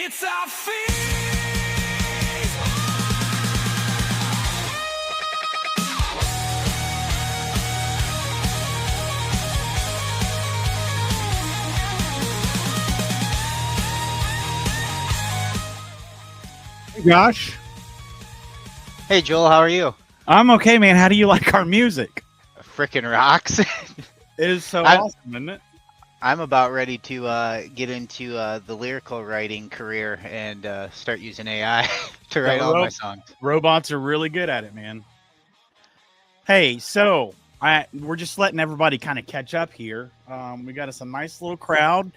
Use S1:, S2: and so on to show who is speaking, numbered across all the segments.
S1: It's our feast.
S2: Josh,
S3: Hey Joel, how are you?
S2: I'm okay, man. How do you like our music?
S3: Frickin' rocks.
S2: It is so
S3: I'm
S2: awesome, isn't it?
S3: I'm about ready to get into the lyrical writing career and start using AI to
S2: The
S3: write all my songs.
S2: robots are really good at it, man. Hey, so we're just letting everybody kind of catch up here. We got us a nice little crowd,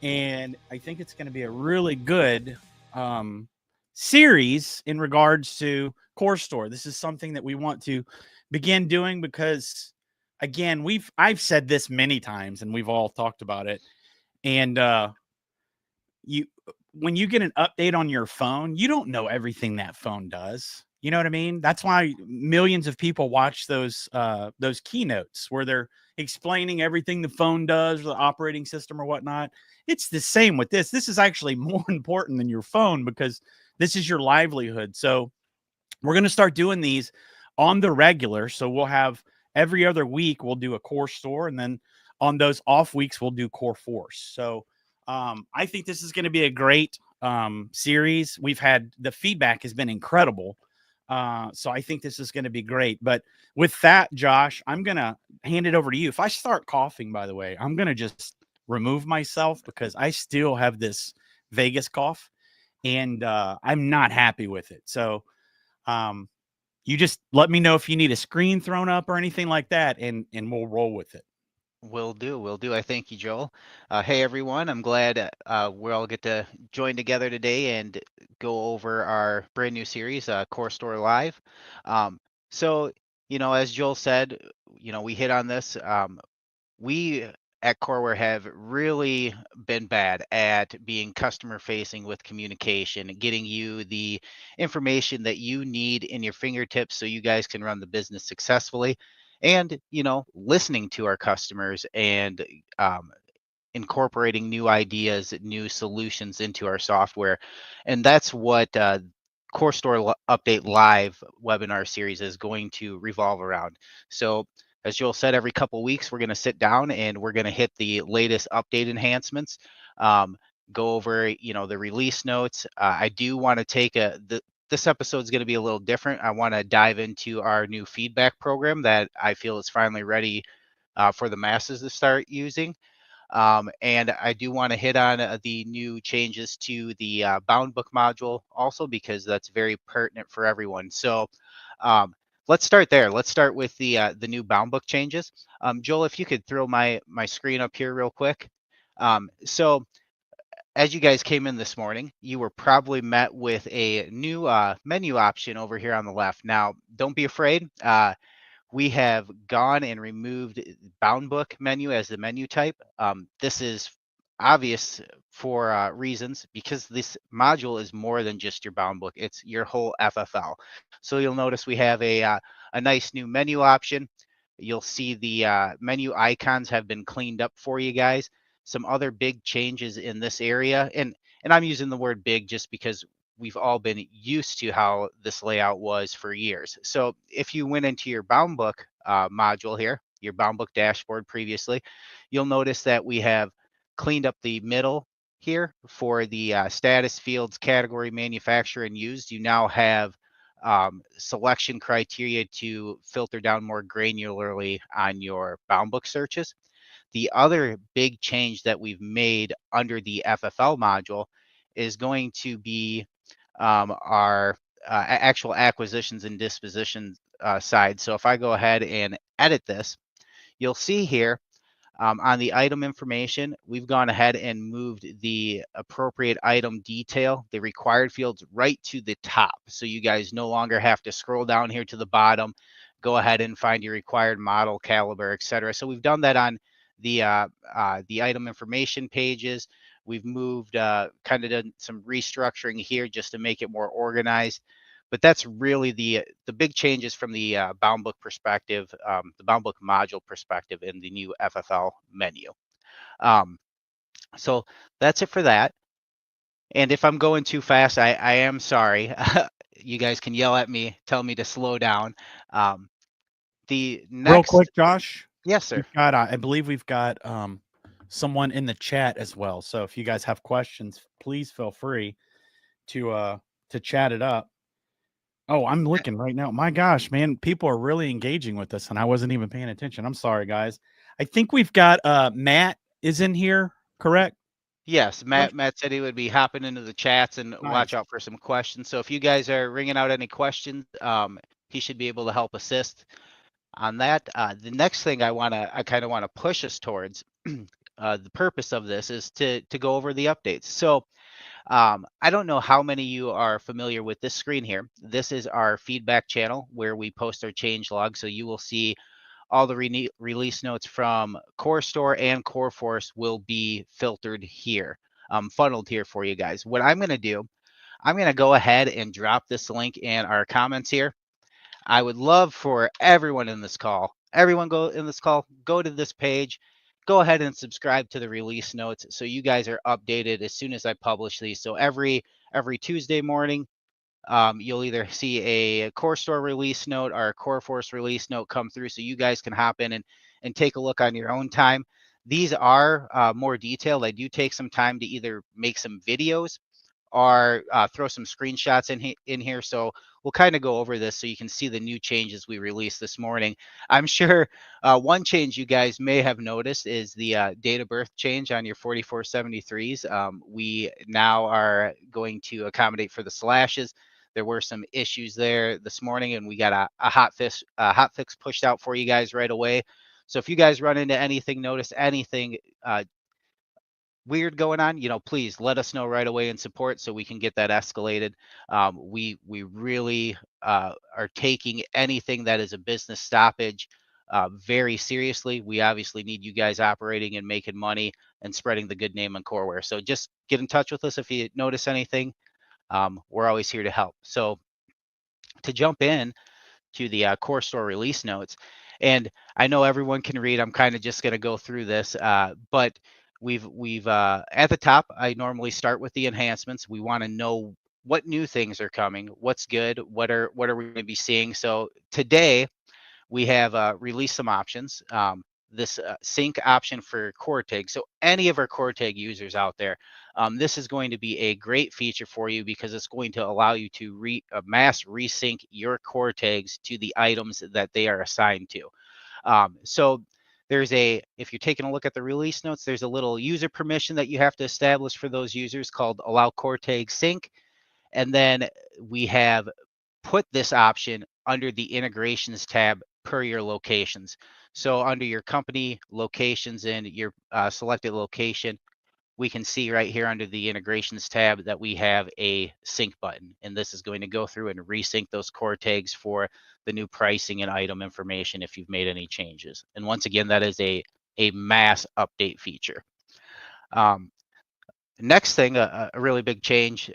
S2: and I think it's going to be a really good um, series in regards to coreSTORE. This is something that we want to begin doing because, again, I've said this many times, and we've all talked about it. And you when you get an update on your phone, you don't know everything that phone does. You know what I mean? That's why millions of people watch those keynotes where they're explaining everything the phone does, or the operating system or whatnot. It's the same with this. This is actually more important than your phone because this is your livelihood. So we're going to start doing these on the regular. So we'll have every other week we'll do a coreSTORE, and then on those off weeks we'll do coreForce. So I think this is going to be a great series. We've had the feedback has been incredible. So I think this is going to be great. But with that, Josh, I'm going to hand it over to you. If I start coughing, by the way, I'm going to just remove myself because I still have this Vegas cough, and I'm not happy with it. So um, you just let me know if you need a screen thrown up or anything like that, and we'll roll with it.
S3: Will do. I thank you, Joel. Hey everyone, I'm glad we all get to join together today and go over our brand new series, Core Store Live. Um, so, as Joel said, we hit on this. We at Coreware have really been bad at being customer facing with communication, getting you the information that you need in your fingertips so you guys can run the business successfully, and listening to our customers and incorporating new ideas, new solutions into our software. And that's what Update Live webinar series is going to revolve around. So as Joel said, every couple weeks we're going to sit down and we're going to hit the latest update enhancements, go over the release notes. I do want to take this episode is going to be a little different. I want to dive into our new feedback program that I feel is finally ready for the masses to start using. And I do want to hit on the new changes to the bound book module also, because that's very pertinent for everyone. So let's start there. Let's start with the new bound book changes. Joel, if you could throw my screen up here real quick. So as you guys came in this morning, you were probably met with a new menu option over here on the left. Now, don't be afraid. We have gone and removed bound book menu as the menu type. This is obvious for reasons, because this module is more than just your bound book. It's your whole FFL. So you'll notice we have a nice new menu option. You'll see the menu icons have been cleaned up for you guys. Some other big changes in this area, and I'm using the word big just because we've all been used to how this layout was for years. So if you went into your bound book module here, your bound book dashboard previously, you'll notice that we have cleaned up the middle here for the status fields, category, manufacturer, and used. You now have selection criteria to filter down more granularly on your bound book searches. The other big change that we've made under the FFL module is going to be our actual acquisitions and dispositions side. So if I go ahead and edit this, you'll see here on the item information, we've gone ahead and moved the appropriate item detail, the required fields, right to the top. So you guys no longer have to scroll down here to the bottom, go ahead and find your required model, caliber, etc. So we've done that on the item information pages. We've moved kind of done some restructuring here just to make it more organized. But that's really the big changes from the bound book perspective, the bound book module perspective in the new FFL menu. So that's it for that. And if I'm going too fast, I am sorry. You guys can yell at me, tell me to slow down. Um, the
S2: Real
S3: next,
S2: quick, Josh,
S3: yes, sir.
S2: we've got I believe we've got someone in the chat as well. So if you guys have questions, please feel free to chat it up. Oh, I'm looking right now. My gosh, man, people are really engaging with us, and I wasn't even paying attention. I'm sorry, guys. I think we've got Matt is in here, correct?
S3: Yes,
S2: Josh?
S3: Matt said he would be hopping into the chats and watch
S2: Nice.
S3: out for some questions. So if you guys are ringing out any questions, he should be able to help assist on that. The next thing I kind of want to push us towards, the purpose of this is to go over the updates. So I don't know how many of you are familiar with this screen here. This is our feedback channel where we post our change log. So you will see all the release notes from coreSTORE and CoreForce will be filtered here, funneled here for you guys. What I'm going to do, I'm going to go ahead and drop this link in our comments here. I would love for everyone in this call, go to this page, go ahead and subscribe to the release notes so you guys are updated as soon as I publish these. So every Tuesday morning, you'll either see a coreSTORE release note or a CoreForce release note come through, so you guys can hop in and take a look on your own time. These are more detailed. I do take some time to either make some videos or throw some screenshots in here. So we'll kind of go over this so you can see the new changes we released this morning. I'm sure one change you guys may have noticed is the date of birth change on your 4473s. We now are going to accommodate for the slashes. There were some issues there this morning, and we got a hot fix pushed out for you guys right away. So if you guys run into anything, notice anything weird going on, please let us know right away in support so we can get that escalated. We really are taking anything that is a business stoppage very seriously. We obviously need you guys operating and making money and spreading the good name on Coreware. So just get in touch with us if you notice anything. We're always here to help. So to jump in to the coreSTORE release notes. And I know everyone can read. I'm kind of just going to go through this, but we've at the top. I normally start with the enhancements. We want to know what new things are coming, what's good, what are we going to be seeing. So today we have released some options. This sync option for CoreTag. So any of our CoreTag users out there, this is going to be a great feature for you because it's going to allow you to mass resync your CoreTags to the items that they are assigned to. So if you're taking a look at the release notes, there's a little user permission that you have to establish for those users called allow CoreTag sync. And then we have put this option under the integrations tab per your locations. So under your company locations and your selected location, we can see right here under the integrations tab that we have a sync button. And this is going to go through and resync those core tags for the new pricing and item information if you've made any changes. And once again, that is a mass update feature. Next thing, a really big change,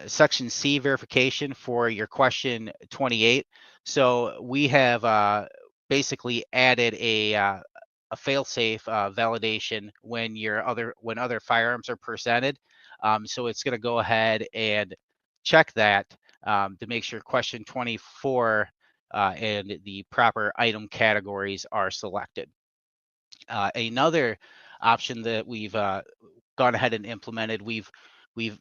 S3: Section C verification for your question 28. So we have basically added a fail-safe validation when other firearms are presented. So it's going to go ahead and check that to make sure question 24 and the proper item categories are selected. Another option that we've gone ahead and implemented, we've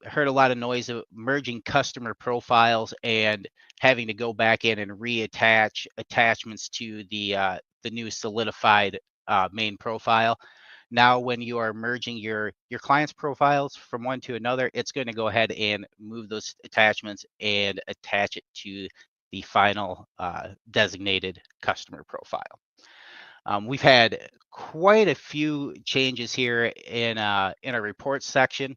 S3: heard a lot of noise of merging customer profiles and having to go back in and reattach attachments to the new solidified main profile. Now, when you are merging your client's profiles from one to another, it's going to go ahead and move those attachments and attach it to the final designated customer profile. We've had quite a few changes here in our reports section.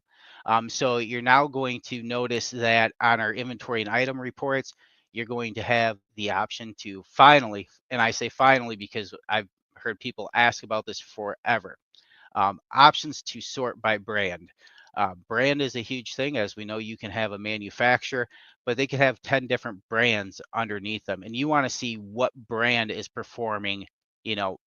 S3: So you're now going to notice that on our inventory and item reports, you're going to have the option to finally, and I say finally because I've heard people ask about this forever, options to sort by brand. Brand is a huge thing. As we know, you can have a manufacturer, but they could have 10 different brands underneath them. And you want to see what brand is performing, you know,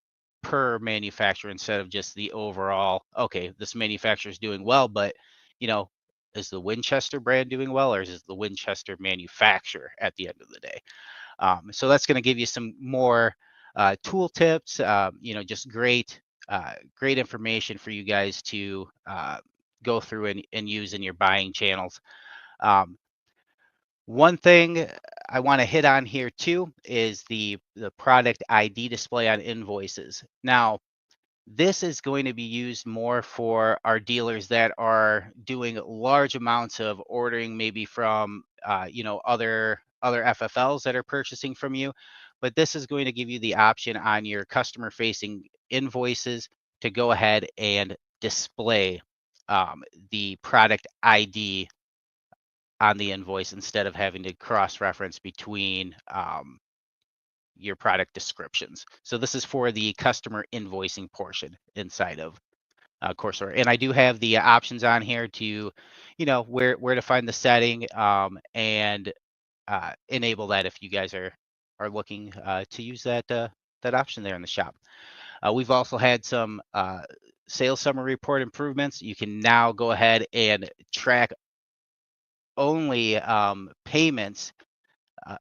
S3: per manufacturer instead of just the overall, okay, this manufacturer is doing well, but, you know, is the Winchester brand doing well, or is the Winchester manufacturer at the end of the day? So that's going to give you some more tool tips, just great information for you guys to go through and use in your buying channels. Um, One thing I want to hit on here too is the product ID display on invoices. Now, this is going to be used more for our dealers that are doing large amounts of ordering, maybe from other FFLs that are purchasing from you. But this is going to give you the option on your customer facing invoices to go ahead and display the product ID on the invoice instead of having to cross reference between your product descriptions. So this is for the customer invoicing portion inside of coreSTORE. And I do have the options on here to, where to find the setting and enable that if you guys are looking to use that option there in the shop. We've also had some sales summary report improvements. You can now go ahead and track only payments,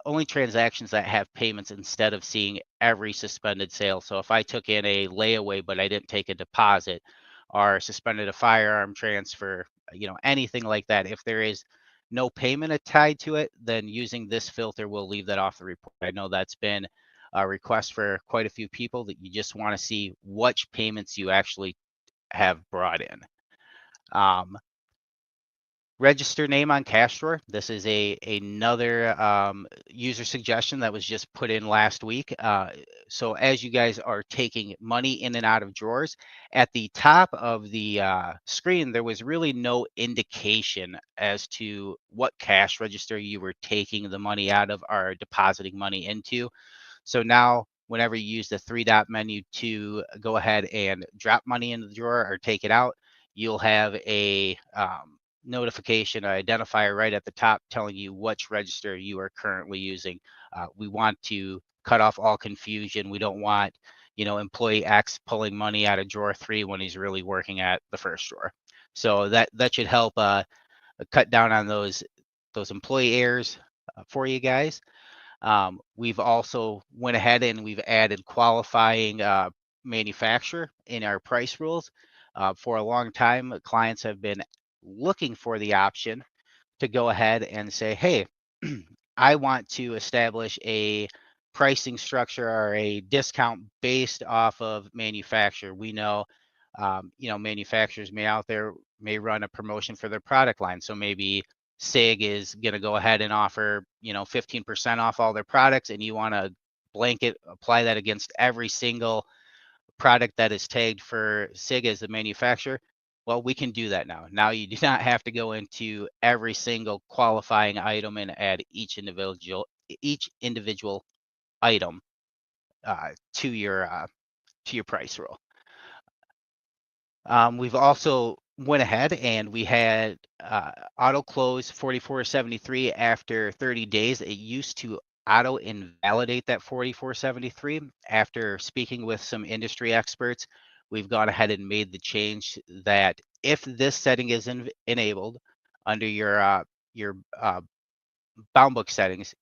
S3: only transactions that have payments instead of seeing every suspended sale. So if I took in a layaway, but I didn't take a deposit or suspended a firearm transfer, anything like that, if there is no payment tied to it, then using this filter will leave that off the report. I know that's been a request for quite a few people that you just want to see which payments you actually have brought in. Register name on coreSTORE. This is another user suggestion that was just put in last week. So as you guys are taking money in and out of drawers, at the top of the screen, there was really no indication as to what cash register you were taking the money out of or depositing money into. So now, whenever you use the three-dot menu to go ahead and drop money into the drawer or take it out, you'll have a notification identifier right at the top telling you which register you are currently using. We want to cut off all confusion. We don't want, employee X pulling money out of drawer 3 when he's really working at the first drawer. So that should help cut down on those employee errors for you guys. We've also went ahead and we've added qualifying manufacturer in our price rules. For a long time, clients have been looking for the option to go ahead and say, hey, I want to establish a pricing structure or a discount based off of manufacturer. We know, manufacturers may run a promotion for their product line. So maybe SIG is going to go ahead and offer, 15% off all their products, and you want to blanket apply that against every single product that is tagged for SIG as the manufacturer. Well, we can do that now. Now you do not have to go into every single qualifying item and add each individual item to your price rule. We've also went ahead and we had auto close 4473 after 30 days. It used to auto invalidate that 4473. After speaking with some industry experts, we've gone ahead and made the change that if this setting is enabled under your bound book settings,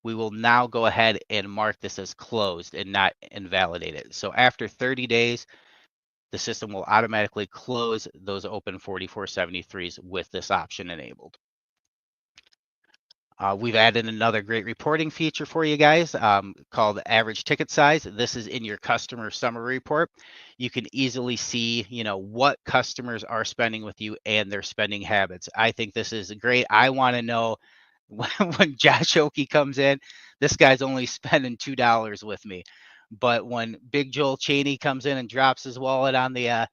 S3: we will now go ahead and mark this as closed and not invalidate it. So after 30 days, the system will automatically close those open 4473s with this option enabled. We've added another great reporting feature for you guys called average ticket size. This is in your customer summary report. You can easily see, what customers are spending with you and their spending habits. I think this is great. I want to know when Josh Oakey comes in, this guy's only spending $2 with me. But when Big Joel Cheney comes in and drops his wallet on the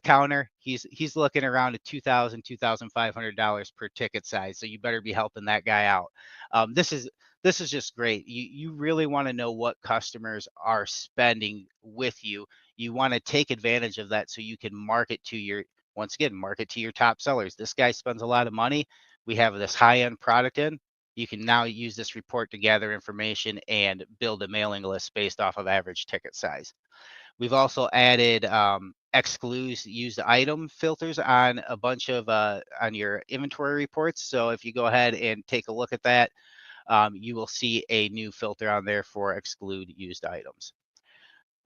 S3: counter, he's looking around at $2,500 per ticket size. So you better be helping that guy out. This is just great. You really want to know what customers are spending with you. You want to take advantage of that so you can market to your top sellers. This guy spends a lot of money. We have this high-end product in. You can now use this report to gather information and build a mailing list based off of average ticket size. We've also added excludes used item filters on a bunch of on your inventory reports. So if you go ahead and take a look at that, you will see a new filter on there for exclude used items.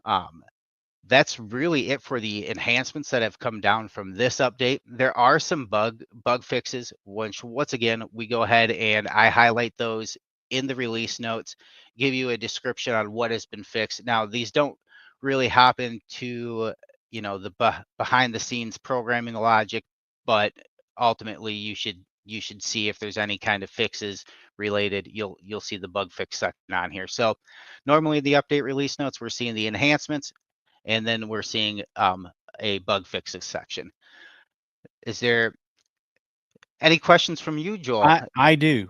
S3: Um, that's really it for the enhancements that have come down from this update. There are some bug fixes, which once again, we go ahead and I highlight those in the release notes, give you a description on what has been fixed. Now, these don't really hop into, the behind the scenes programming logic, but ultimately you should see if there's any kind of fixes related. You'll see the bug fix section on here. So normally the update release notes, we're seeing the enhancements, and then we're seeing a bug fixes section. Is there any questions from you, Joel?
S2: I do.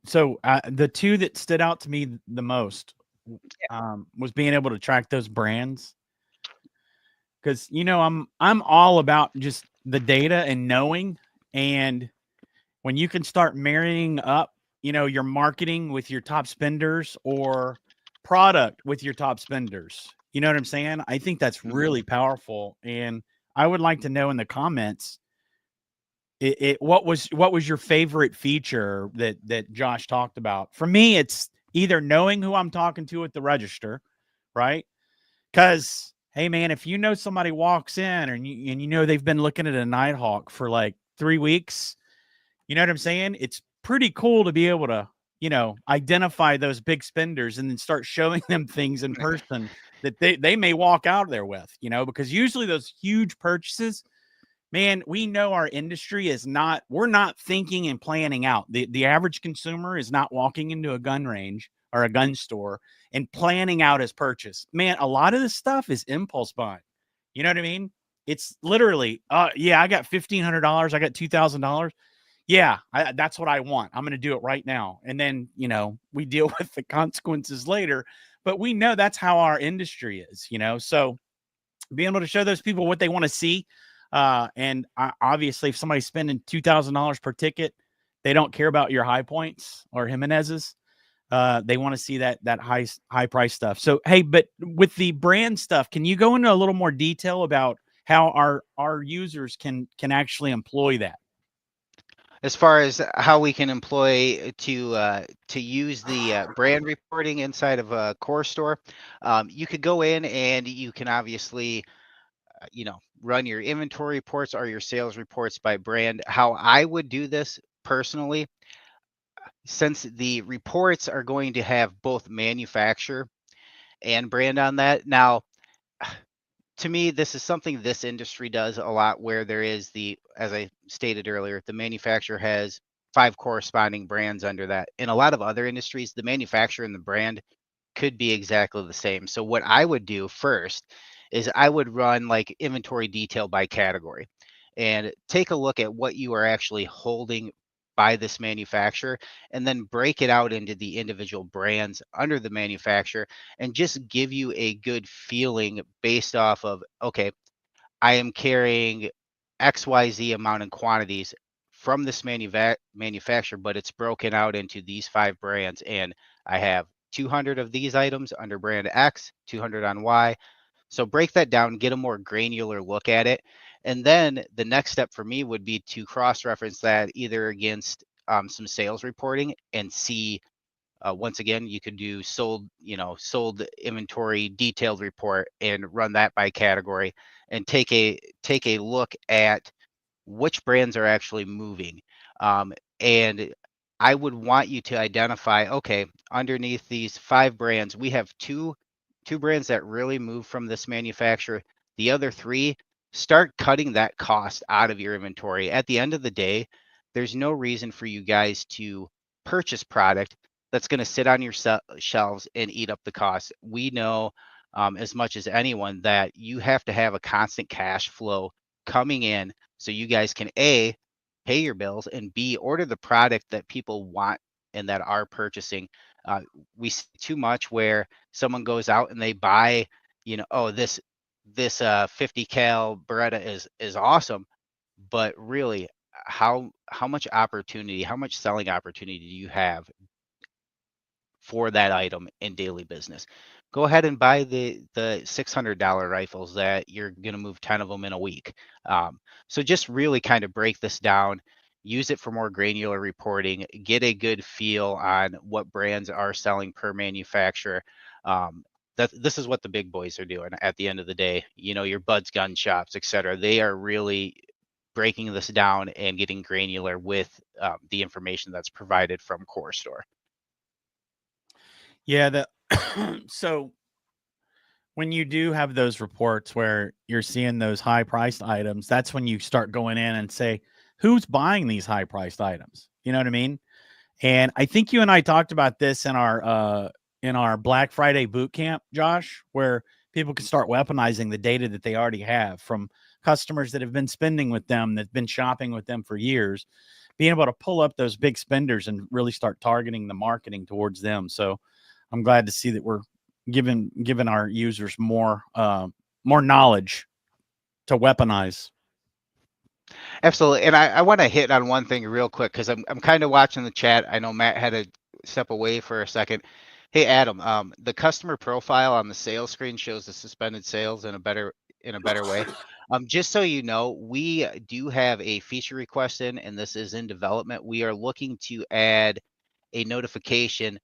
S2: So the two that stood out to me the most was being able to track those brands, because I'm all about just the data and knowing, and when you can start marrying up, your marketing with your top spenders or product with your top spenders. You know what I'm saying? I think that's
S3: Mhm.
S2: really powerful. And I would like to know in the comments, what was your favorite feature that Josh talked about? For me, it's either knowing who I'm talking to at the register, right? Because hey, man, if you know somebody walks in and you know they've been looking at a Nighthawk for like 3 weeks, you know what I'm saying? It's pretty cool to be able to, identify those big spenders and then start showing them things in person that they may walk out there with, because usually those huge purchases, man, we know our industry is not, we're not thinking and planning out. The average consumer is not walking into a gun range or a gun store and planning out his purchase. Man, a lot of this stuff is impulse buying. You know what I mean? It's literally, yeah, I got $1,500, I got $2,000. Yeah, that's what I want. I'm going to do it right now. And then, we deal with the consequences later. But we know that's how our industry is. So being able to show those people what they want to see. And obviously, if somebody's spending $2,000 per ticket, they don't care about your high points or Jimenez's. They want to see that high price stuff. So hey, but with the brand stuff, can you go into a little more detail about how our users can actually employ that?
S3: As far as how we can employ to use the brand reporting inside of a core store, you could go in and you can obviously run your inventory reports or your sales reports by brand. How I would do this personally, since the reports are going to have both manufacturer and brand on that. Now, to me, this is something this industry does a lot, where there is as I stated earlier, the manufacturer has 5 corresponding brands under that. In a lot of other industries, the manufacturer and the brand could be exactly the same. So what I would do first is I would run like inventory detail by category and take a look at what you are actually holding by this manufacturer, and then break it out into the individual brands under the manufacturer, and just give you a good feeling based off of, okay, I am carrying XYZ amount in quantities from this manufacturer, but it's broken out into these 5 brands, and I have 200 of these items under brand X, 200 on Y. So break that down, get a more granular look at it. And then the next step for me would be to cross-reference that either against some sales reporting and see, once again, you could do sold inventory detailed report and run that by category, and take a look at which brands are actually moving. And I would want you to identify, okay, underneath these 5 brands, we have two brands that really move from this manufacturer. The other 3, start cutting that cost out of your inventory. At the end of the day, there's no reason for you guys to purchase product that's going to sit on your shelves and eat up the cost. We know, as much as anyone, that you have to have a constant cash flow coming in, so you guys can A, pay your bills, and B, order the product that people want and that are purchasing. Uh, we see too much where someone goes out and they buy, oh, this 50 cal Beretta is awesome, but really, how much opportunity, how much selling opportunity do you have for that item in daily business? go ahead and buy the $600 rifles that you're going to move 10 of them in a week. So just really kind of break this down, use it for more granular reporting, get a good feel on what brands are selling per manufacturer. Um, this is what the big boys are doing at the end of the day. You know, your Buds gun shops, et cetera. They are really breaking this down and getting granular with the information that's provided from coreSTORE.
S2: Yeah, the so when you do have those reports where you're seeing those high priced items, that's when you start going in and say, who's buying these high priced items? You know what I mean? And I think you and I talked about this in our Black Friday boot camp, Josh, where people can start weaponizing the data that they already have from customers that have been spending with them, that've been shopping with them for years, being able to pull up those big spenders and really start targeting the marketing towards them. So I'm glad to see that we're giving our users more knowledge to weaponize.
S3: Absolutely. And I want to hit on one thing real quick because I'm kind of watching the chat. I know Matt had to step away for a second. Hey Adam, the customer profile on the sales screen shows the suspended sales in a better way. Just so you know, we do have a feature request in, and this is in development. We are looking to add a notification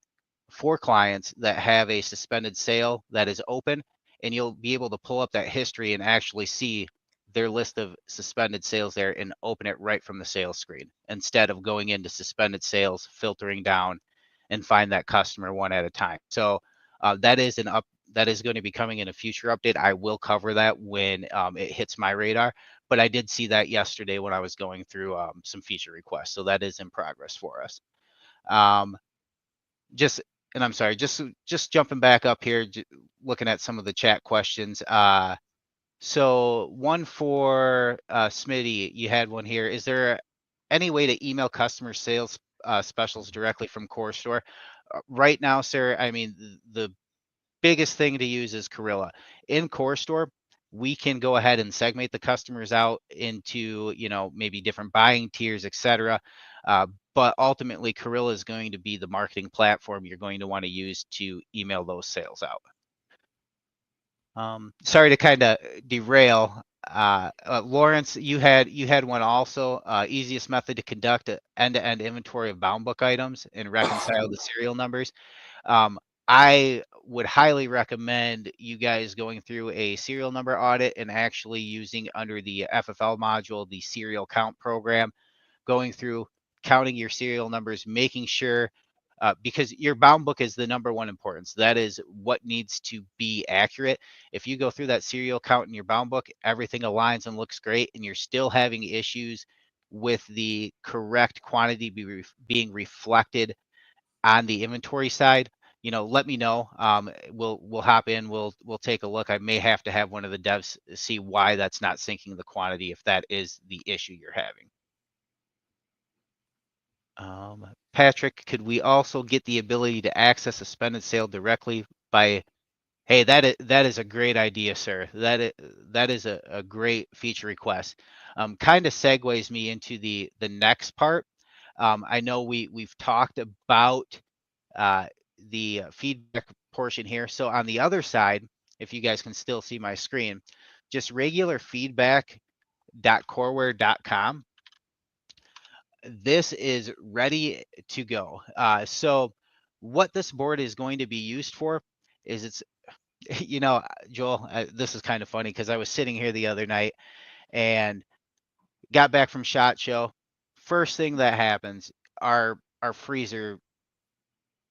S3: for clients that have a suspended sale that is open, and you'll be able to pull up that history and actually see their list of suspended sales there and open it right from the sales screen instead of going into suspended sales, filtering down, and find that customer one at a time. So that is going to be coming in a future update. I will cover that when it hits my radar, but I did see that yesterday when I was going through some feature requests. So that is in progress for us. Um, just and I'm sorry, just jumping back up here, looking at some of the chat questions. So one for Smitty, you had one here. Is there any way to email customer sales specials directly from coreSTORE? Right now, sir, I mean the biggest thing to use is Gorilla. In coreSTORE, we can go ahead and segment the customers out into, you know, maybe different buying tiers, etc. But ultimately, Gorilla is going to be the marketing platform you're going to want to use to email those sales out. Sorry to kind of derail. Lawrence, you had one also. Easiest method to conduct an end-to-end inventory of bound book items and reconcile the serial numbers. Um, I would highly recommend you guys going through a serial number audit and actually using under the FFL module, the serial count program, going through, counting your serial numbers, making sure, because your bound book is the number one importance. That is what needs to be accurate. If you go through that serial count in your bound book, everything aligns and looks great, and you're still having issues with the correct quantity being reflected on the inventory side, you know, let me know. We'll hop in. We'll take a look. I may have to have one of the devs see why that's not syncing the quantity if that is the issue you're having. Patrick, could we also get the ability to access a suspended sale directly by? Hey, that is a great idea, sir. That is a great feature request. Kind of segues me into the next part. I know we've talked about uh, the feedback portion here. So on the other side, if you guys can still see my screen, just regular feedback.coreware.com. This is ready to go. So what this board is going to be used for is it's, you know, Joel, this is kind of funny because I was sitting here the other night and got back from SHOT Show. First thing that happens, our freezer,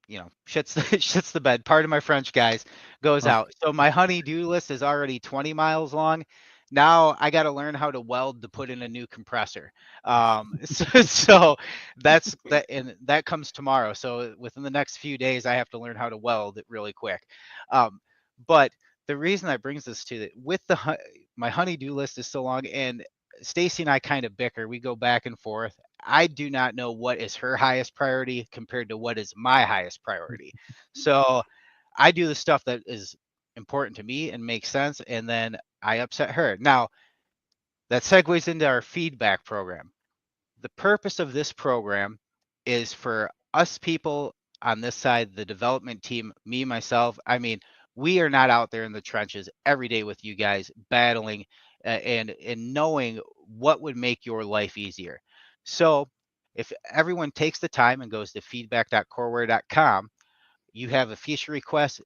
S3: you know, shits the, shits the bed. Pardon my French, guys. Goes
S2: Oh,
S3: out. So my honey-do list is already 20 miles long. Now I got to learn how to weld to put in a new compressor. So that's that, and that comes tomorrow. So within the next few days, I have to learn how to weld it really quick. Um, but the reason that brings this to it, with my honey-do list is so long, and Stacy and I kind of bicker. We go back and forth. I do not know what is her highest priority compared to what is my highest priority. So I do the stuff that is important to me and makes sense, and then I upset her. Now, that segues into our feedback program. The purpose of this program is for us people on this side, the development team, me, myself. I mean, We are not out there in the trenches every day with you guys battling and knowing what would make your life easier. So if everyone takes the time and goes to feedback.coreware.com, you have a feature request,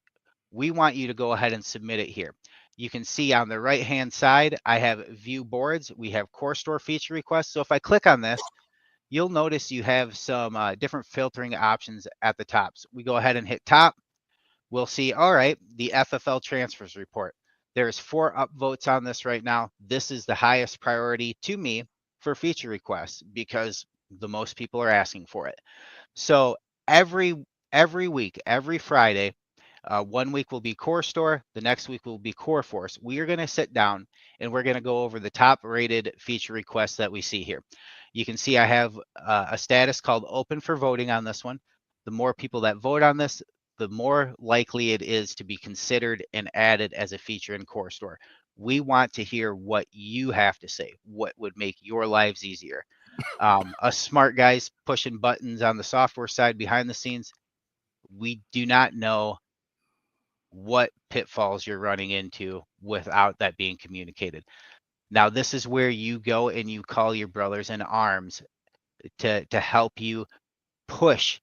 S3: we want you to go ahead and submit it here. You can see on the right hand side, I have view boards. We have coreSTORE feature requests. So if I click on this, you'll notice you have some different filtering options at the top. So we go ahead and hit top. We'll see, all right, the FFL transfers report. There's 4 upvotes on this right now. This is the highest priority to me for feature requests because the most people are asking for it. So every week, every Friday, 1 week will be coreSTORE, the next week will be CoreForce. We are going to sit down and we're going to go over the top rated feature requests that we see here. You can see I have a status called open for voting on this one. The more people that vote on this, the more likely it is to be considered and added as a feature in coreSTORE. We want to hear what you have to say, what would make your lives easier. Us smart guys pushing buttons on the software side behind the scenes, we do not know what pitfalls you're running into without that being communicated. Now, this is where you go and you call your brothers in arms to help you push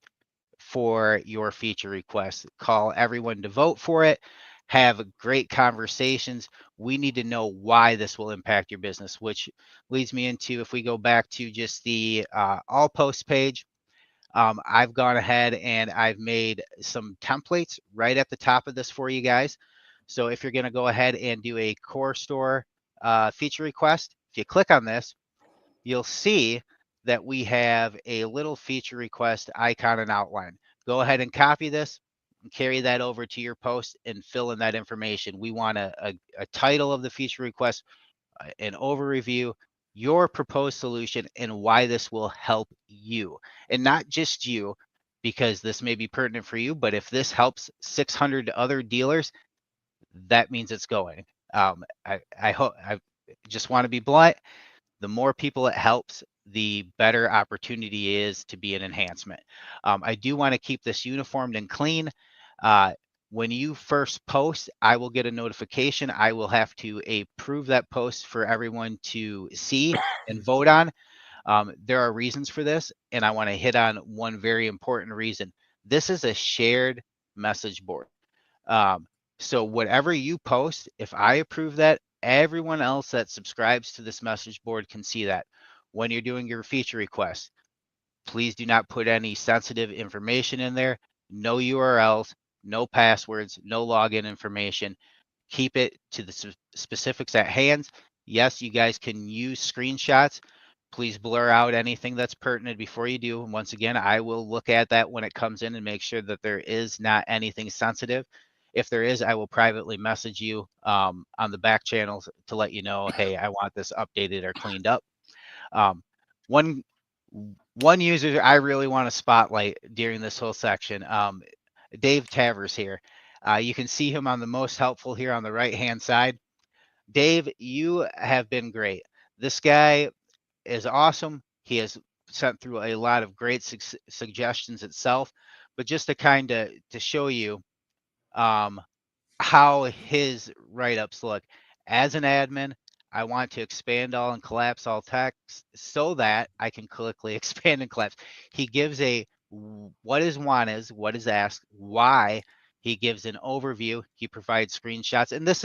S3: for your feature requests. Call everyone to vote for it. Have great conversations. We need to know why this will impact your business, which leads me into, if we go back to just the all post page, I've gone ahead and I've made some templates right at the top of this for you guys. So if you're going to go ahead and do a coreSTORE feature request, if you click on this, you'll see that we have a little feature request icon and outline. Go ahead and copy this and carry that over to your post and fill in that information. We want a title of the feature request, an overview, your proposed solution, and why this will help you. And not just you, because this may be pertinent for you, but if this helps 600 other dealers, that means it's going. I hope, I just want to be blunt. The more people it helps, the better opportunity is to be an enhancement. I do want to keep this uniformed and clean. When you first post, I will get a notification. I will have to approve that post for everyone to see and vote on. There are reasons for this, and I want to hit on one very important reason. This is a shared message board. Um, so whatever you post, if I approve that, everyone else that subscribes to this message board can see that. When you're doing your feature requests, please do not put any sensitive information in there. No URLs, no passwords, no login information. Keep it to the specifics at hand. Yes, you guys can use screenshots. Please blur out anything that's pertinent before you do. And once again, I will look at that when it comes in and make sure that there is not anything sensitive. If there is, I will privately message you on the back channels to let you know, hey, I want this updated or cleaned up. Um, one one user I really want to spotlight during this whole section, Dave Tavers here. You can see him on the most helpful here on the right hand side. Dave, you have been great. This guy is awesome. He has sent through a lot of great suggestions itself, but just to kind of to show you um, how his write-ups look. As an admin, I want to expand all and collapse all text so that I can quickly expand and collapse. He gives a what is want is, what is asked, why. He gives an overview. He provides screenshots, and this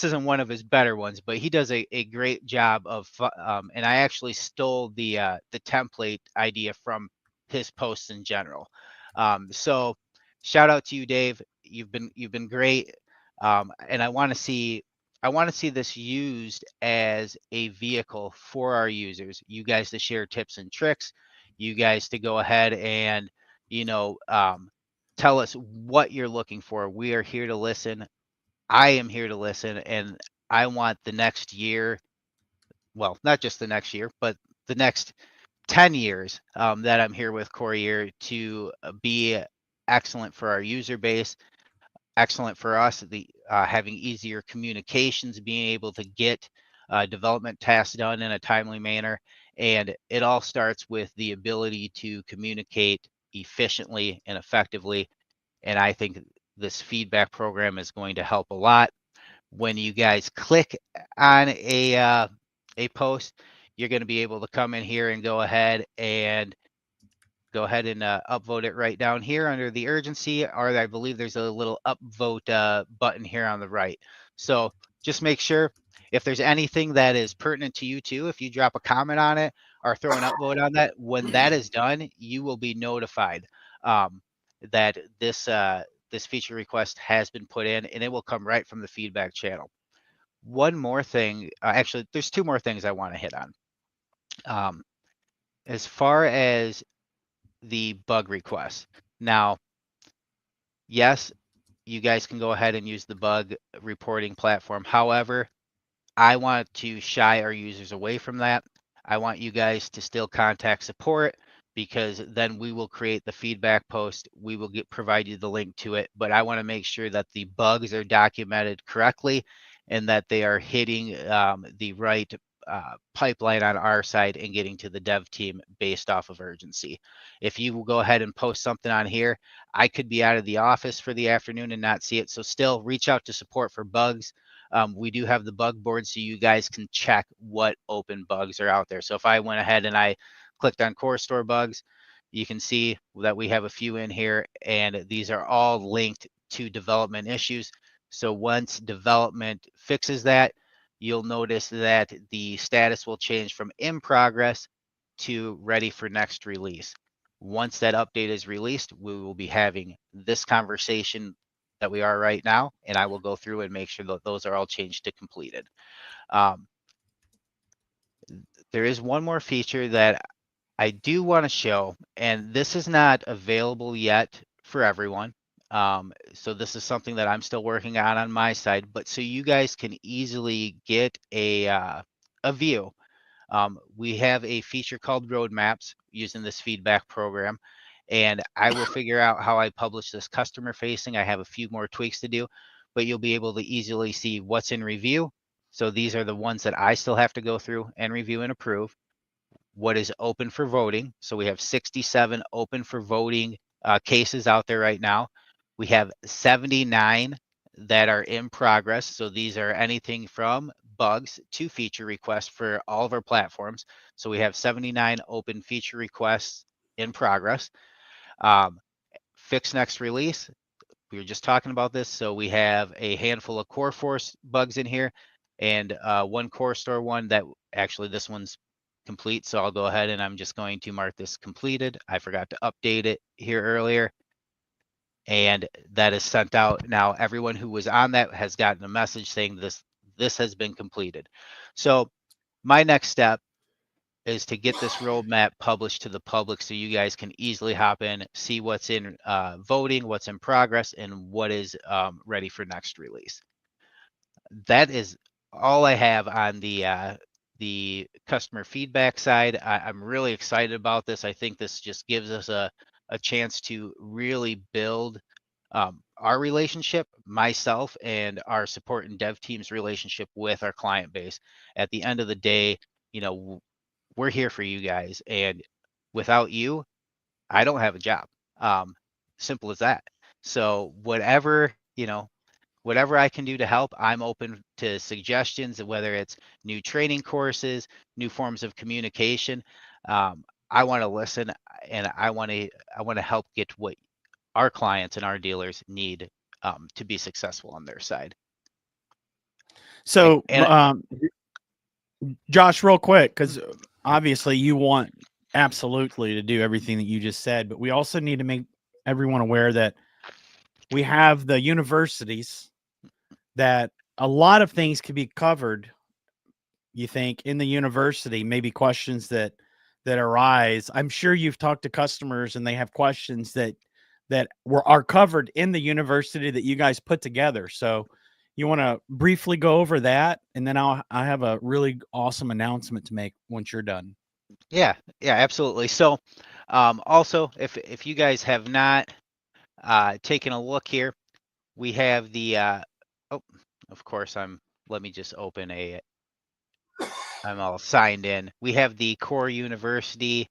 S3: isn't one of his better ones, but he does a great job of. And I actually stole the template idea from his posts in general. So shout out to you, Dave. You've been great, and I want to see this used as a vehicle for our users. You guys to share tips and tricks. You guys to go ahead and you know tell us what you're looking for. We are here to listen. I am here to listen, and I want the next year. Well, not just the next year, but the next 10 years that I'm here with Courier to be excellent for our user base, excellent for us, the having easier communications, being able to get development tasks done in a timely manner. And it all starts with the ability to communicate efficiently and effectively. And I think this feedback program is going to help a lot. When you guys click on a post, you're going to be able to come in here and go ahead and upvote it right down here under the urgency, or I believe there's a little upvote button here on the right. So just make sure if there's anything that is pertinent to you too, if you drop a comment on it or throw an upvote on that, when that is done, you will be notified that this feature request has been put in, and it will come right from the feedback channel. One more thing, actually, there's two more things I want to hit on. As far as the bug request. Now, yes, you guys can go ahead and use the bug reporting platform. However, I want to shy our users away from that. I want you guys to still contact support, because then we will create the feedback post. We will provide you the link to it, but I want to make sure that the bugs are documented correctly and that they are hitting the right pipeline on our side and getting to the dev team based off of urgency. If you will go ahead and post something on here, I could be out of the office for the afternoon and not see it. So still reach out to support for bugs. We do have the bug board so you guys can check what open bugs are out there. So if I went ahead and I clicked on coreSTORE bugs, you can see that we have a few in here, and these are all linked to development issues. So once development fixes that, you'll notice that the status will change from in progress to ready for next release. Once that update is released, we will be having this conversation that we are right now, and I will go through and make sure that those are all changed to completed. There is one more feature that I do want to show, and this is not available yet for everyone. So this is something that I'm still working on my side, but so you guys can easily get a view. We have a feature called roadmaps using this feedback program, and I will figure out how I publish this customer facing. I have a few more tweaks to do, but you'll be able to easily see what's in review. So these are the ones that I still have to go through and review and approve. What is open for voting? So we have 67 open for voting cases out there right now. We have 79 that are in progress. So these are anything from bugs to feature requests for all of our platforms. So we have 79 open feature requests in progress. Fix next release. We were just talking about this. So we have a handful of core force bugs in here, and one coreSTORE one that actually this one's complete. So I'll go ahead and I'm just going to mark this completed. I forgot to update it here earlier, and that is sent out. Now everyone who was on that has gotten a message saying this has been completed. So my next step is to get this roadmap published to the public so you guys can easily hop in, see what's in voting, what's in progress, and what is ready for next release. That is all I have on the customer feedback side. I'm really excited about this. I think this just gives us a chance to really build our relationship, myself and our support and dev team's relationship with our client base. At the end of the day, you know, we're here for you guys, and without you, I don't have a job. Simple as that. So whatever, whatever I can do to help, I'm open to suggestions, whether it's new training courses, new forms of communication. I want to listen, and I want to help get what our clients and our dealers need to be successful on their side.
S2: So,
S3: And
S2: Josh, real quick, because obviously you want absolutely to do everything that you just said, but we also need to make everyone aware that we have the universities that a lot of things can be covered. You think in the university, maybe questions that arise. I'm sure you've talked to customers and they have questions that are covered in the university that you guys put together. So you want to briefly go over that, and then I have a really awesome announcement to make once you're done.
S3: yeah, absolutely. So also, if you guys have not taken a look here, we have the oh, of course let me just open I'm all signed in. We have the Core University.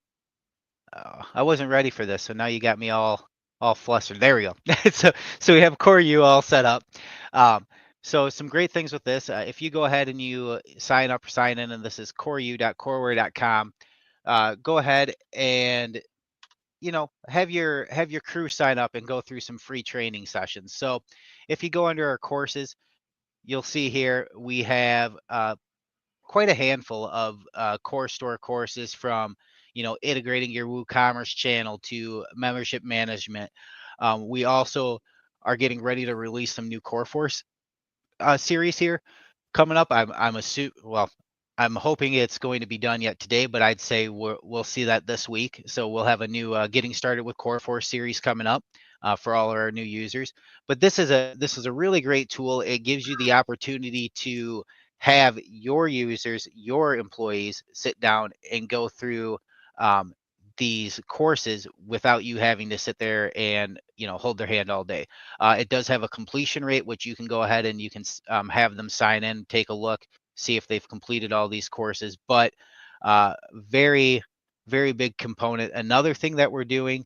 S3: I wasn't ready for this, so now you got me all all flustered. There we go. So we have Core U all set up. Um, so some great things with this. If you go ahead and you sign up or sign in, and this is coreu.coreware.com, go ahead and have your crew sign up and go through some free training sessions. So if you go under our courses, you'll see here we have quite a handful of coreSTORE courses, from integrating your WooCommerce channel to membership management. We also are getting ready to release some new CoreForce series here coming up. I'm hoping it's going to be done yet today, but I'd say we'll see that this week. So we'll have a new getting started with CoreForce series coming up for all of our new users. But this is a really great tool. It gives you the opportunity to have your users, your employees, sit down and go through um, these courses without you having to sit there and hold their hand all day. It does have a completion rate, which you can go ahead and you can have them sign in, take a look, see if they've completed all these courses. But very, very big component. Another thing that we're doing,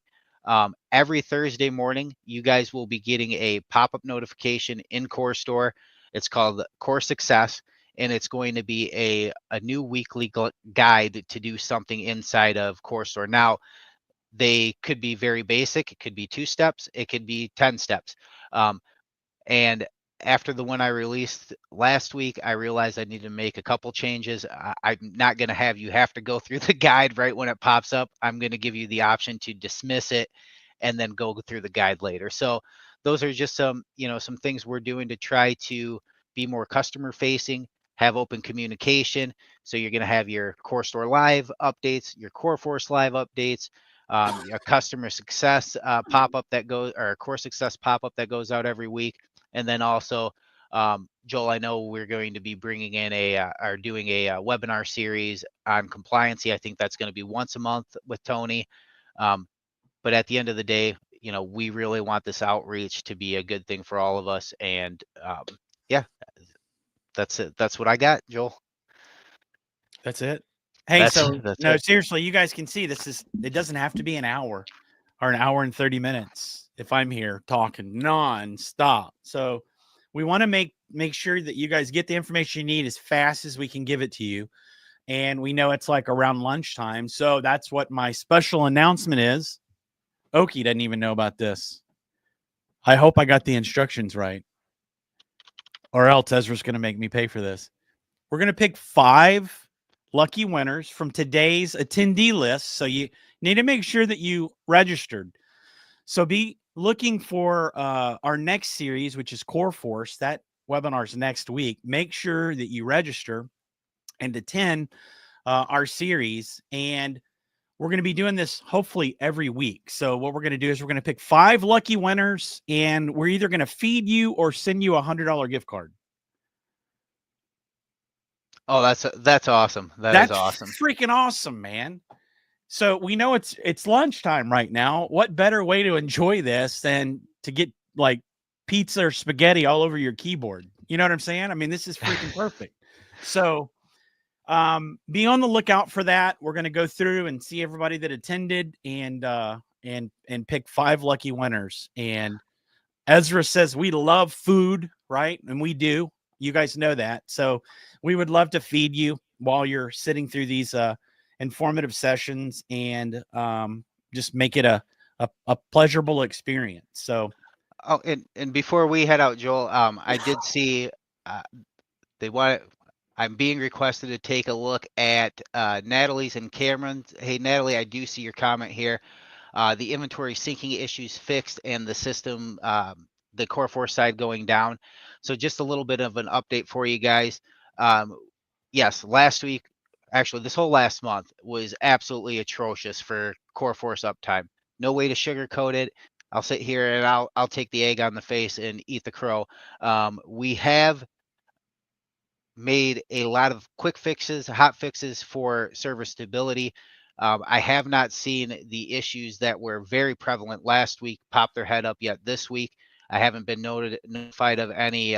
S3: every Thursday morning, you guys will be getting a pop-up notification in coreSTORE. It's called Core Success, and it's going to be a new weekly guide to do something inside of coreSTORE. Now, they could be very basic. It could be 2 steps. It could be 10 steps. And after the one I released last week, I realized I need to make a couple changes. I'm not going to have to go through the guide right when it pops up. I'm going to give you the option to dismiss it and then go through the guide later. So those are just some things we're doing to try to be more customer facing, have open communication. So you're going to have your coreSTORE Live updates, your CoreForce Live updates, a customer success pop-up that goes, or a core success pop-up that goes out every week. And then also, Joel, I know we're going to be bringing in or doing a webinar series on compliancy. I think that's going to be once a month with Tony. But at the end of the day, we really want this outreach to be a good thing for all of us. And yeah, that's it. That's what I got, Joel.
S2: That's it. Hey,
S3: That's
S2: so
S3: that's
S2: no,
S3: it.
S2: seriously, you guys can see it doesn't have to be an hour or an hour and 30 minutes if I'm here talking nonstop. So we want to make sure that you guys get the information you need as fast as we can give it to you. And we know it's like around lunchtime. So that's what my special announcement is. Oki doesn't even know about this. I hope I got the instructions right. Or else Ezra's going to make me pay for this. We're going to pick 5 lucky winners from today's attendee list. So you need to make sure that you registered. So be looking for our next series, which is CoreForce. That webinar's next week. Make sure that you register and attend our series. And we're going to be doing this hopefully every week. So what we're going to do is we're going to pick 5 lucky winners, and we're either going to feed you or send you a $100 gift card.
S3: Oh, that's awesome. That is
S2: That's
S3: awesome.
S2: freaking awesome, man. So we know it's lunchtime right now. What better way to enjoy this than to get like pizza or spaghetti all over your keyboard? You know what I'm saying? I mean, this is freaking perfect. So be on the lookout for that. We're going to go through and see everybody that attended and pick 5 lucky winners. And Ezra says we love food, right? And we do. You guys know that. So we would love to feed you while you're sitting through these informative sessions and just make it a pleasurable experience. So
S3: Oh, and before we head out, Joel, I did see uh, they want. I'm being requested to take a look at Natalie's and Cameron's. Hey, Natalie, I do see your comment here. The inventory syncing issues fixed and the system, the Core 4 side going down. So just a little bit of an update for you guys. Um, yes, last week, actually this whole last month was absolutely atrocious for Core Force uptime. No way to sugarcoat it. I'll sit here and I'll take the egg on the face and eat the crow. We have made a lot of quick fixes, hot fixes for server stability. I have not seen the issues that were very prevalent last week pop their head up yet this week. I haven't been notified of any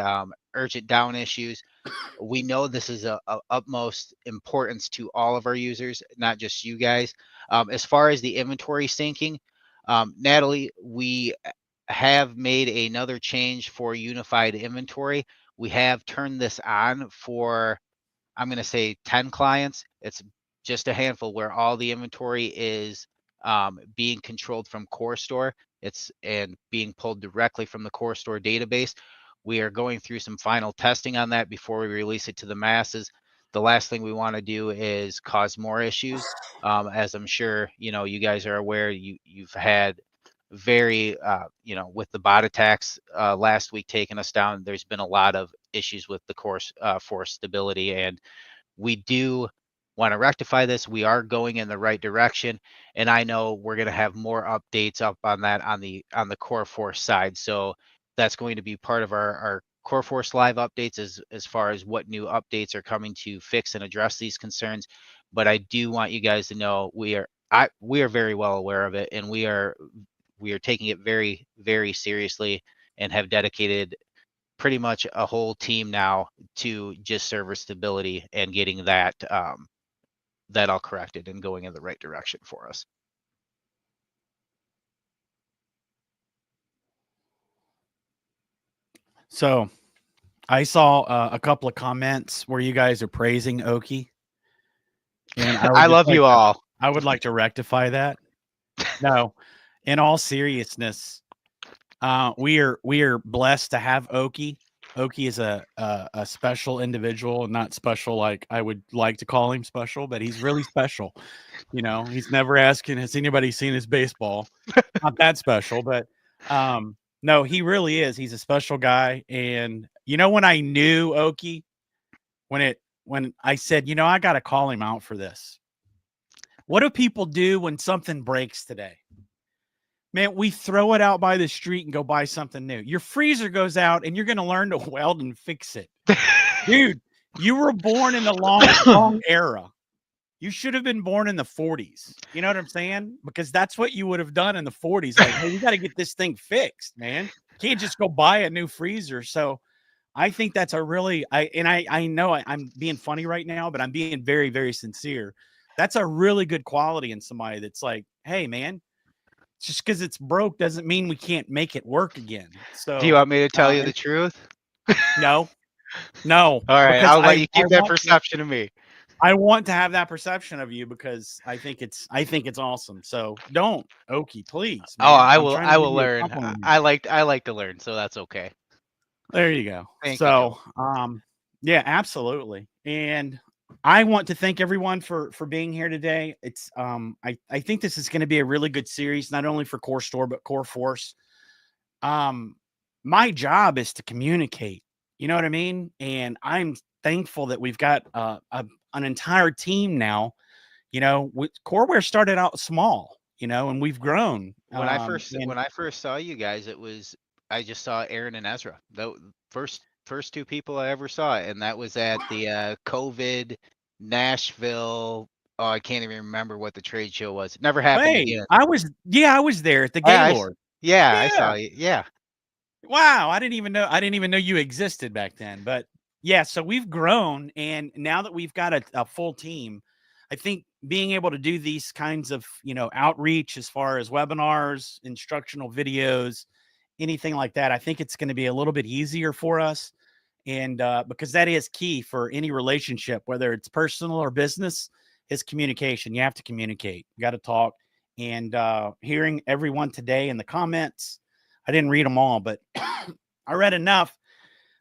S3: urgent down issues. We know this is a utmost importance to all of our users, not just you guys. As far as the inventory syncing, Natalie, we have made another change for unified inventory. We have turned this on for, I'm going to say 10 clients. It's just a handful where all the inventory is being controlled from coreSTORE. It's and being pulled directly from the coreSTORE database. We are going through some final testing on that before we release it to the masses. The last thing we want to do is cause more issues. As I'm sure you guys are aware, you've had very with the bot attacks last week taking us down. There's been a lot of issues with the course for stability, and we do want to rectify this. We are going in the right direction, and I know we're going to have more updates up on that on the coreForce side. So that's going to be part of our coreForce live updates as far as what new updates are coming to fix and address these concerns. But I do want you guys to know we are very well aware of it, and we are taking it very, very seriously and have dedicated pretty much a whole team now to just server stability and getting that that all corrected and going in the right direction for us.
S2: So I saw a couple of comments where you guys are praising Oki, and
S3: I love you all.
S2: I would like to rectify that. No, in all seriousness, we are blessed to have Oki. Oki is a special individual, not special like I would like to call him special, but he's really special. He's never asking, has anybody seen his baseball? Not that special, but no, he really is. He's a special guy. And when I knew Oki, when I said, I gotta call him out for this. What do people do when something breaks today? Man, we throw it out by the street and go buy something new. Your freezer goes out and you're going to learn to weld and fix it. Dude, you were born in the wrong era. You should have been born in the 40s. You know what I'm saying? Because that's what you would have done in the 40s. Like, hey, we got to get this thing fixed, man. Can't just go buy a new freezer. So I think that's a really, I know I'm being funny right now, but I'm being very, very sincere. That's a really good quality in somebody that's like, hey, man, just because it's broke doesn't mean we can't make it work again.
S3: Do you
S2: So,
S3: want me to tell you the truth?
S2: no,
S3: All right,
S2: because
S3: I'll let you
S2: I
S3: keep that
S2: want
S3: perception of me.
S2: I want to have that perception of you because I think it's awesome. So don't, Oki, please,
S3: Oh,
S2: man. I'm trying to
S3: I
S2: give
S3: will
S2: you a
S3: learn.
S2: compliment here.
S3: I like to learn, so that's okay.
S2: There you go.
S3: Thank you, Joe.
S2: So, yeah, absolutely. And I want to thank everyone for being here today. It's I think this is going to be a really good series, not only for coreSTORE but coreForce. My job is to communicate. You know what I mean? And I'm thankful that we've got an entire team now. Coreware started out small, and we've grown.
S3: When
S2: And
S3: I first saw you guys, I just saw Aaron and Ezra. The first two people I ever saw, and that was at the COVID Nashville. Oh, I can't even remember what the trade show was. It never happened
S2: hey,
S3: again.
S2: I was there at the
S3: Yeah,
S2: Gaylord.
S3: yeah, I
S2: Yeah.
S3: saw you. Yeah.
S2: Wow, I didn't even know you existed back then. But yeah, so we've grown, and now that we've got a full team, I think being able to do these kinds of outreach as far as webinars, instructional videos, anything like that, I think it's going to be a little bit easier for us. And because that is key for any relationship, whether it's personal or business, is communication. You have to communicate. You got to talk. And hearing everyone today in the comments, I didn't read them all, but I read enough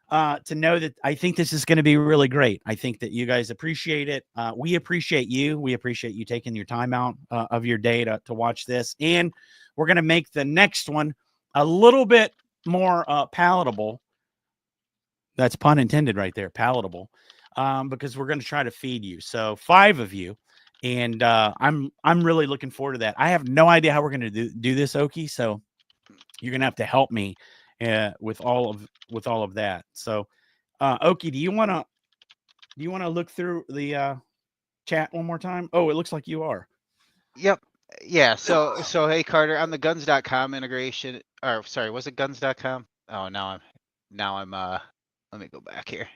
S2: to know that I think this is going to be really great. I think that you guys appreciate it. We appreciate you. We appreciate you taking your time out of your day to watch this. And we're going to make the next one a little bit more palatable. That's pun intended right there, palatable, because we're going to try to feed you. So 5 of you. And I'm really looking forward to that. I have no idea how we're going to do this, Oki. So you're gonna have to help me with all of that. So, Oki, do you want to look through the chat one more time? Oh, it looks like you are.
S3: Yep. Yeah. So hey Carter, on the guns.com integration, or sorry, was it guns.com? Oh, now I'm let me go back here.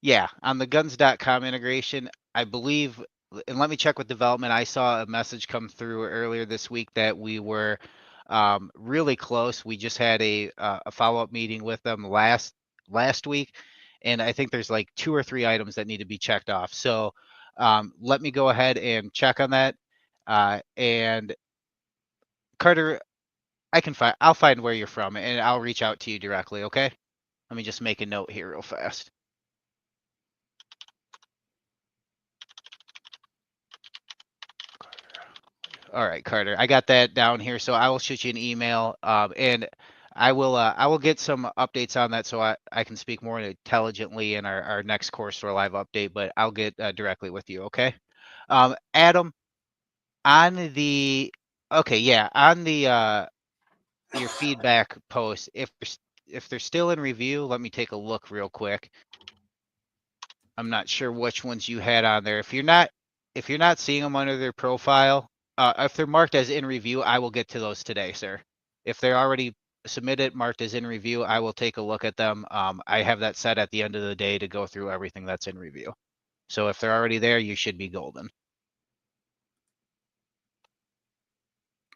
S3: Yeah, on the guns.com integration, I believe and let me check with development. I saw a message come through earlier this week that we were really close. We just had a follow-up meeting with them last week, and I think there's like 2 or 3 items that need to be checked off. So let me go ahead and check on that. And Carter, I'll find where you're from, and I'll reach out to you directly. Okay? Let me just make a note here real fast. All right, Carter, I got that down here, so I will shoot you an email, and I will get some updates on that so I can speak more intelligently in our next coreSTORE live update. But I'll get directly with you, okay? Adam, on the okay, yeah, on the your feedback post, if they're still in review, let me take a look real quick. I'm not sure which ones you had on there. If you're not seeing them under their profile, if they're marked as in review, I will get to those today, sir. If they're already submitted, marked as in review, I will take a look at them. I have that set at the end of the day to go through everything that's in review. So if they're already there, you should be golden.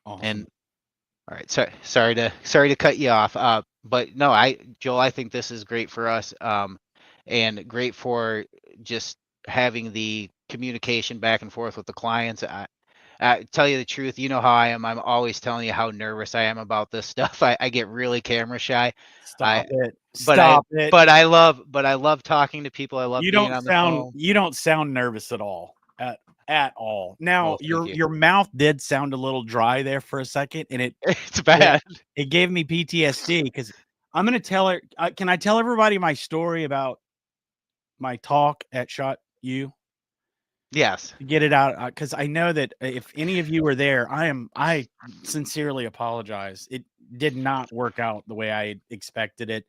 S2: Awesome.
S3: And all right, sorry to cut you off. But no, Joel, I think this is great for us. And great for just having the communication back and forth with the clients. I tell you the truth, you know how I am. I'm always telling you how nervous I am about this stuff. I get really camera shy.
S2: Stop it.
S3: But I
S2: Stop it.
S3: but I love talking to people. I love being on the phone.
S2: You don't sound nervous at all. At all. Now
S3: Oh, thank you.
S2: your mouth did sound a little dry there for a second, and
S3: It's bad.
S2: it gave me PTSD because I'm gonna tell her. Can I tell everybody my story about my talk at Shot U?
S3: Yes.
S2: Get it out because I know that if any of you were there, I sincerely apologize. It did not work out the way I expected it,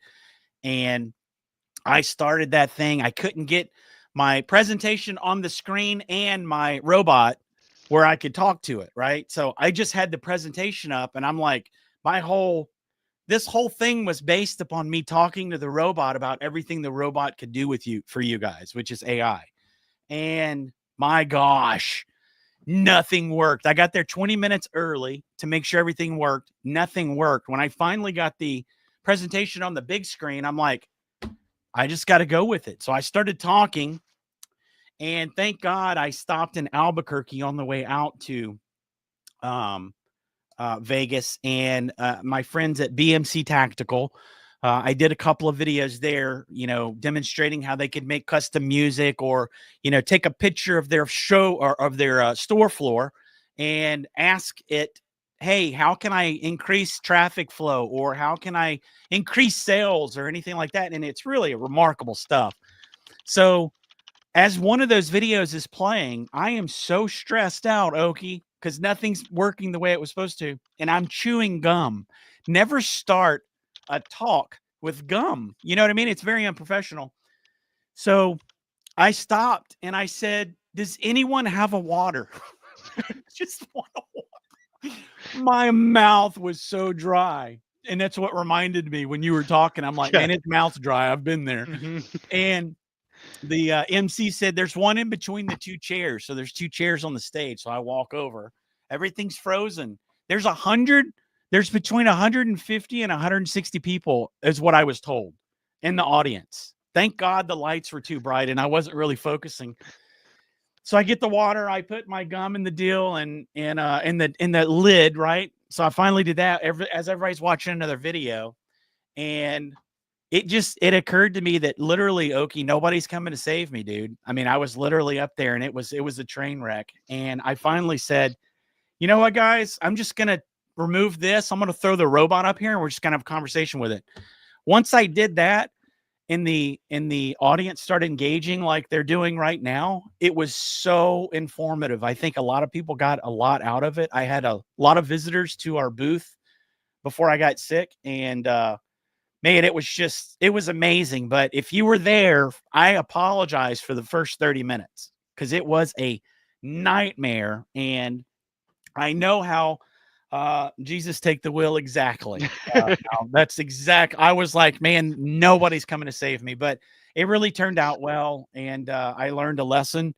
S2: and I started that thing. I couldn't get my presentation on the screen and my robot where I could talk to it, right? So I just had the presentation up, and I'm like, this whole thing was based upon me talking to the robot about everything the robot could do with you for you guys, which is AI. And my gosh, nothing worked. I got there 20 minutes early to make sure everything worked. Nothing worked. When I finally got the presentation on the big screen, I'm like, I just got to go with it. So I started talking, and thank God I stopped in Albuquerque on the way out to Vegas, and my friends at BMC Tactical. I did a couple of videos there, demonstrating how they could make custom music or, take a picture of their show or of their store floor and ask it, hey, how can I increase traffic flow, or how can I increase sales, or anything like that? And it's really remarkable stuff. So as one of those videos is playing, I am so stressed out, Okie, because nothing's working the way it was supposed to. And I'm chewing gum. Never start a talk with gum. You know what I mean? It's very unprofessional. So I stopped and I said, does anyone have a water? Just want a water. My mouth was so dry. And that's what reminded me when you were talking. I'm like, man, his mouth's dry. I've been there.
S3: Mm-hmm.
S2: And the MC said there's one in between the 2 chairs. So there's 2 chairs on the stage. So I walk over. Everything's frozen. There's between 150 and 160 people, is what I was told, in the audience. Thank God the lights were too bright and I wasn't really focusing. So I get the water, I put my gum in the deal and in the lid, right? So I finally did that as everybody's watching another video. And it occurred to me that literally, Okie, nobody's coming to save me, dude. I mean, I was literally up there and it was a train wreck. And I finally said, you know what, guys, I'm just going to remove this. I'm going to throw the robot up here and we're just going to have a conversation with it. Once I did that, and the audience started engaging like they're doing right now, it was so informative. I think a lot of people got a lot out of it. I had a lot of visitors to our booth before I got sick, and man, it was amazing. But if you were there, I apologize for the first 30 minutes because it was a nightmare. And I know how Jesus take the wheel exactly. That's exact. I was like, man, nobody's coming to save me, but it really turned out well. And I learned a lesson.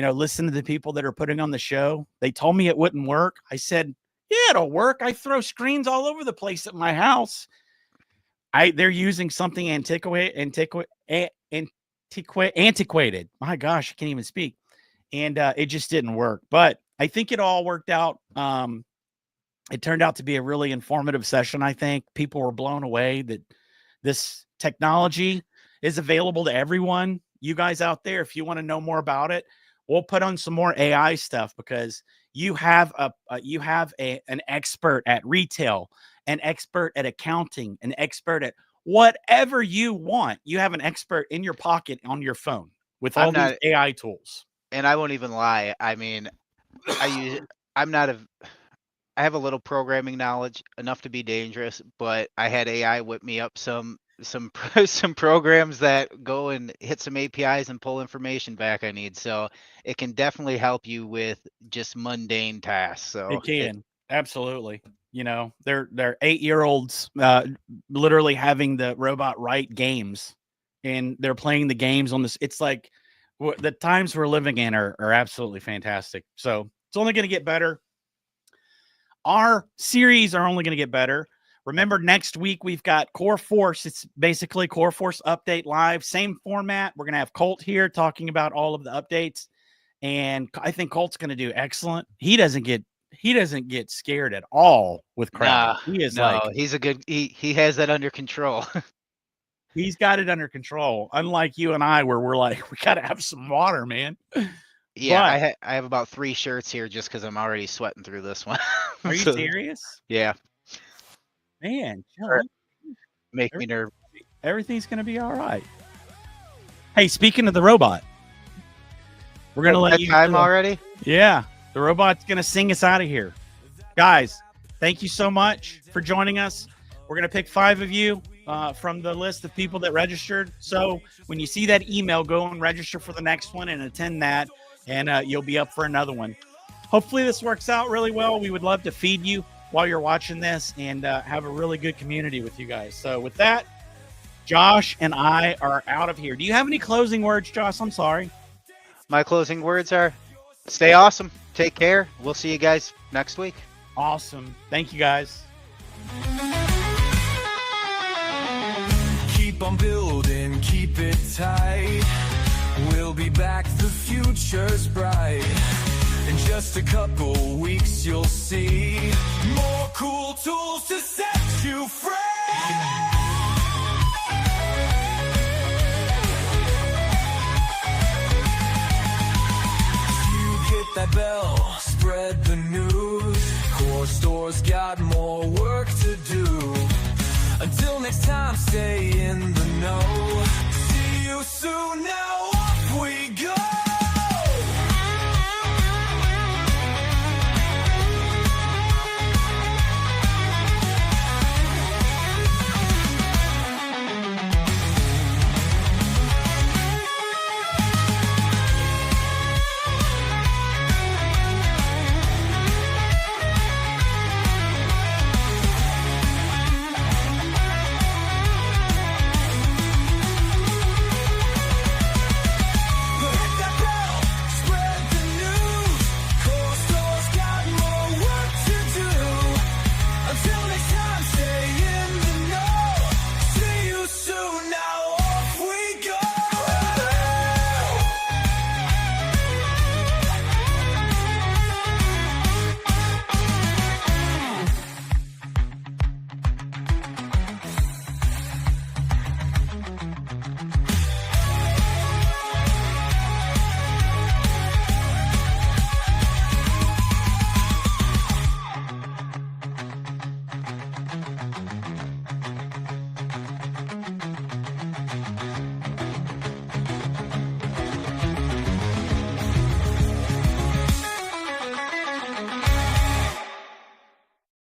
S2: listen to the people that are putting on the show. They told me it wouldn't work. I said, yeah, it'll work. I throw screens all over the place at my house. They're using something antiquated. My gosh, I can't even speak. And it just didn't work. But I think it all worked out. It turned out to be a really informative session. I think people were blown away that this technology is available to everyone. You guys out there, if you want to know more about it, we'll put on some more AI stuff, because you have an expert at retail, an expert at accounting, an expert at whatever you want. You have an expert in your pocket on your phone with all these AI tools.
S3: And I won't even lie. I mean, I have a little programming knowledge, enough to be dangerous, but I had AI whip me up some programs that go and hit some APIs and pull information back I need. So it can definitely help you with just mundane tasks. So
S2: it can. Absolutely. They're 8-year-olds literally having the robot write games, and they're playing the games on this. It's like the times we're living in are absolutely fantastic. So it's only going to get better. Our series are only going to get better. Remember, next week we've got Core Force. It's basically Core Force Update Live, same format. We're going to have Colt here talking about all of the updates, and I think Colt's going to do excellent. He doesn't get scared at all with crowd.
S3: He has that under control.
S2: He's got it under control. Unlike you and I, where we're like, we got to have some water, man.
S3: Yeah, I have about 3 shirts here just because I'm already sweating through this one.
S2: Are you serious?
S3: Yeah.
S2: Man,
S3: make me nervous.
S2: Everything's going to be all right. Hey, speaking of the robot, we're going to let you
S3: time already?
S2: Yeah, the robot's going to sing us out of here. Guys, thank you so much for joining us. We're going to pick 5 of you from the list of people that registered. So when you see that email, go and register for the next one and attend that, and you'll be up for another one. Hopefully this works out really well. We would love to feed you while you're watching this and have a really good community with you guys. So with that, Josh and I are out of here. Do you have any closing words, Josh? I'm sorry.
S3: My closing words are, stay awesome. Take care. We'll see you guys next week.
S2: Awesome. Thank you, guys.
S1: Keep on building, keep it tight. We'll be back, the future's bright. In just a couple weeks you'll see more cool tools to set you free. You hit that bell, spread the news. coreSTORE's got more work to do. Until next time, stay in the know. See you soon.